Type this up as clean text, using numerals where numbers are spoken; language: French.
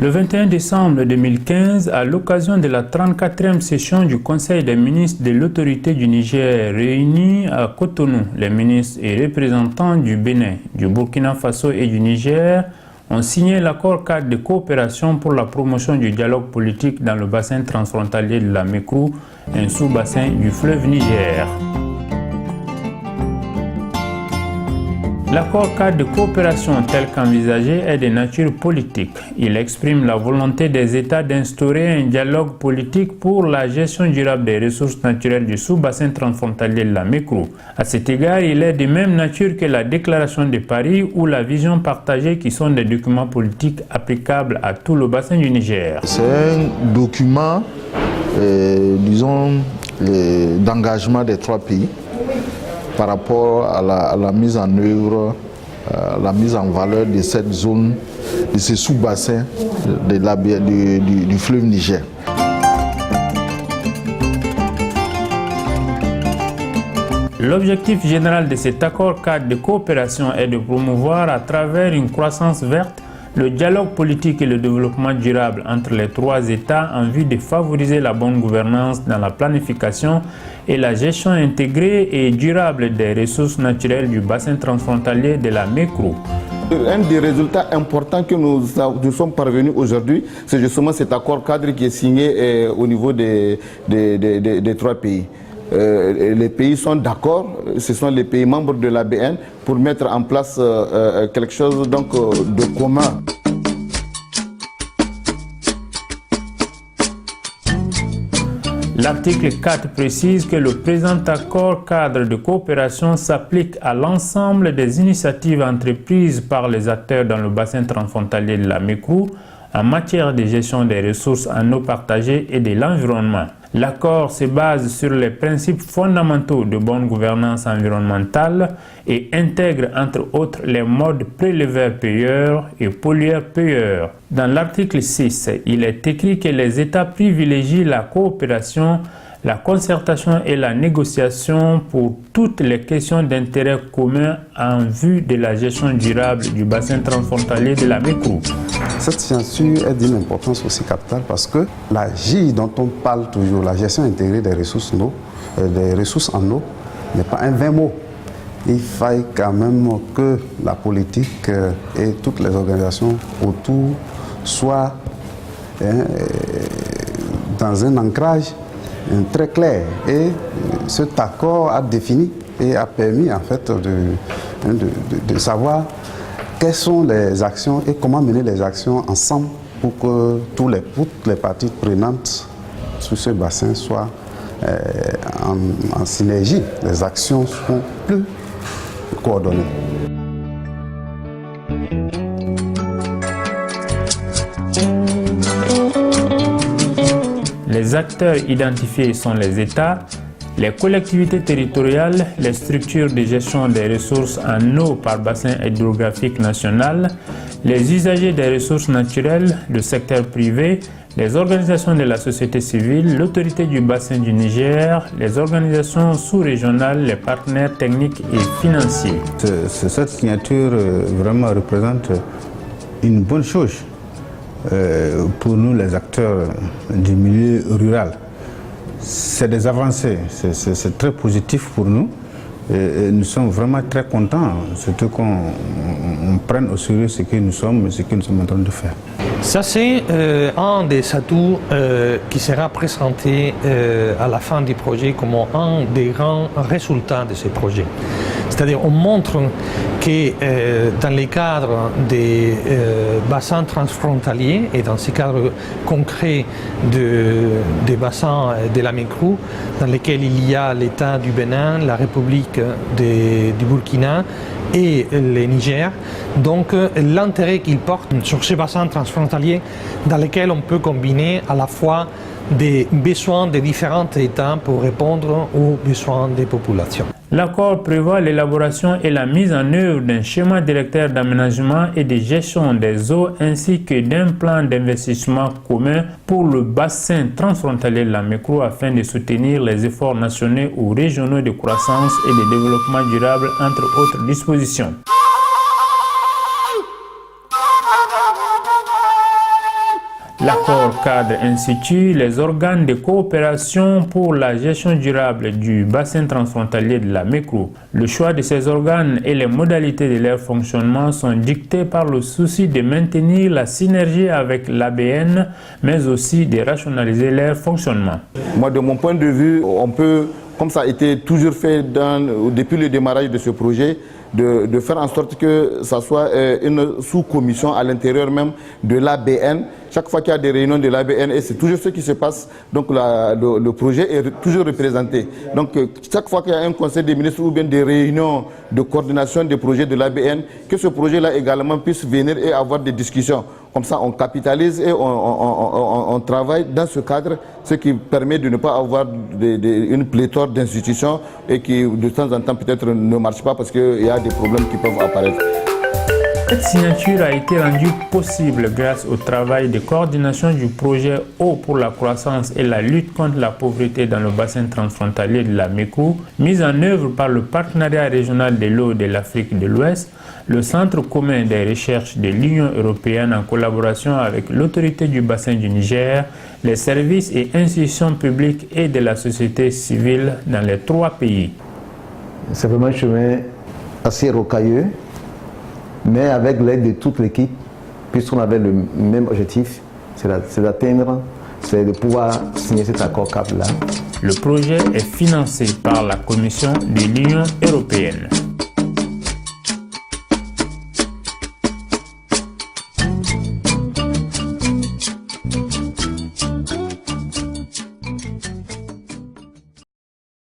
Le 21 décembre 2015, à l'occasion de la 34e session du Conseil des ministres de l'autorité du Niger réunis à Cotonou, les ministres et représentants du Bénin, du Burkina Faso et du Niger ont signé l'accord cadre de coopération pour la promotion du dialogue politique dans le bassin transfrontalier de la Mékrou, un sous-bassin du fleuve Niger. L'accord cadre de coopération tel qu'envisagé est de nature politique. Il exprime la volonté des États d'instaurer un dialogue politique pour la gestion durable des ressources naturelles du sous-bassin transfrontalier de la Mékrou. À cet égard, il est de même nature que la déclaration de Paris ou la vision partagée qui sont des documents politiques applicables à tout le bassin du Niger. C'est un document, d'engagement des trois pays par rapport à la mise en œuvre, la mise en valeur de cette zone, de ce sous-bassin du fleuve Niger. L'objectif général de cet accord cadre de coopération est de promouvoir à travers une croissance verte le dialogue politique et le développement durable entre les trois États en vue de favoriser la bonne gouvernance dans la planification et la gestion intégrée et durable des ressources naturelles du bassin transfrontalier de la Mékrou. Un des résultats importants que nous sommes parvenus aujourd'hui, c'est justement cet accord cadre qui est signé au niveau des trois pays. Les pays sont d'accord, ce sont les pays membres de l'ABN, pour mettre en place quelque chose donc, de commun. L'article 4 précise que le présent accord cadre de coopération s'applique à l'ensemble des initiatives entreprises par les acteurs dans le bassin transfrontalier de la Mékrou en matière de gestion des ressources en eau partagée et de l'environnement. L'accord se base sur les principes fondamentaux de bonne gouvernance environnementale et intègre entre autres les modes préleveur-payeur et pollueur-payeur. Dans l'article 6, il est écrit que les États privilégient la coopération, la concertation et la négociation pour toutes les questions d'intérêt commun en vue de la gestion durable du bassin transfrontalier de la Mékrou. Cette signature est d'une importance aussi capitale parce que la GIE dont on parle toujours, la gestion intégrée des ressources en eau, n'est pas un vain mot. Il faille quand même que la politique et toutes les organisations autour soient dans un ancrage très clair. Et cet accord a défini et a permis en fait de savoir quelles sont les actions et comment mener les actions ensemble pour que toutes les parties prenantes sur ce bassin soient en synergie. Les actions seront plus coordonnées. Les acteurs identifiés sont les États, les collectivités territoriales, les structures de gestion des ressources en eau par bassin hydrographique national, les usagers des ressources naturelles, le secteur privé, les organisations de la société civile, l'autorité du bassin du Niger, les organisations sous-régionales, les partenaires techniques et financiers. Cette signature vraiment représente une bonne chose pour nous les acteurs du milieu rural. C'est des avancées, c'est très positif pour nous et nous sommes vraiment très contents, surtout qu'on prenne au sérieux ce que nous sommes et ce que nous sommes en train de faire. Ça c'est un des atouts qui sera présenté à la fin du projet comme un des grands résultats de ce projet. C'est-à-dire on montre que dans les cadres des bassins transfrontaliers et dans ces cadres concrets des bassins de la Mékrou, dans lesquels il y a l'État du Bénin, la République du Burkina et le Niger, donc l'intérêt qu'ils portent sur ces bassins transfrontaliers dans lesquels on peut combiner à la fois des besoins des différents États pour répondre aux besoins des populations. L'accord prévoit l'élaboration et la mise en œuvre d'un schéma directeur d'aménagement et de gestion des eaux ainsi que d'un plan d'investissement commun pour le bassin transfrontalier de la Mékrou afin de soutenir les efforts nationaux ou régionaux de croissance et de développement durable entre autres dispositions. L'accord cadre institue les organes de coopération pour la gestion durable du bassin transfrontalier de la Mékrou. Le choix de ces organes et les modalités de leur fonctionnement sont dictés par le souci de maintenir la synergie avec l'ABN, mais aussi de rationaliser leur fonctionnement. Moi, de mon point de vue, on peut, comme ça a été toujours fait depuis le démarrage de ce projet, de faire en sorte que ça soit une sous-commission à l'intérieur même de l'ABN. Chaque fois qu'il y a des réunions de l'ABN, et c'est toujours ce qui se passe, donc le projet est toujours représenté. Donc chaque fois qu'il y a un conseil des ministres ou bien des réunions de coordination des projets de l'ABN, que ce projet-là également puisse venir et avoir des discussions. Comme ça, on capitalise et on travaille dans ce cadre, ce qui permet de ne pas avoir une pléthore d'institutions et qui de temps en temps peut-être ne marchent pas parce qu'il y a des problèmes qui peuvent apparaître. Cette signature a été rendue possible grâce au travail de coordination du projet Eau pour la croissance et la lutte contre la pauvreté dans le bassin transfrontalier de la Mékrou, mise en œuvre par le partenariat régional de l'eau de l'Afrique de l'Ouest, le Centre commun des recherches de l'Union européenne en collaboration avec l'autorité du bassin du Niger, les services et institutions publiques et de la société civile dans les 3 pays. C'est vraiment un chemin assez rocailleux, mais avec l'aide de toute l'équipe, puisqu'on avait le même objectif, c'est d'atteindre, c'est de pouvoir signer cet accord cadre-là. Le projet est financé par la Commission de l'Union européenne.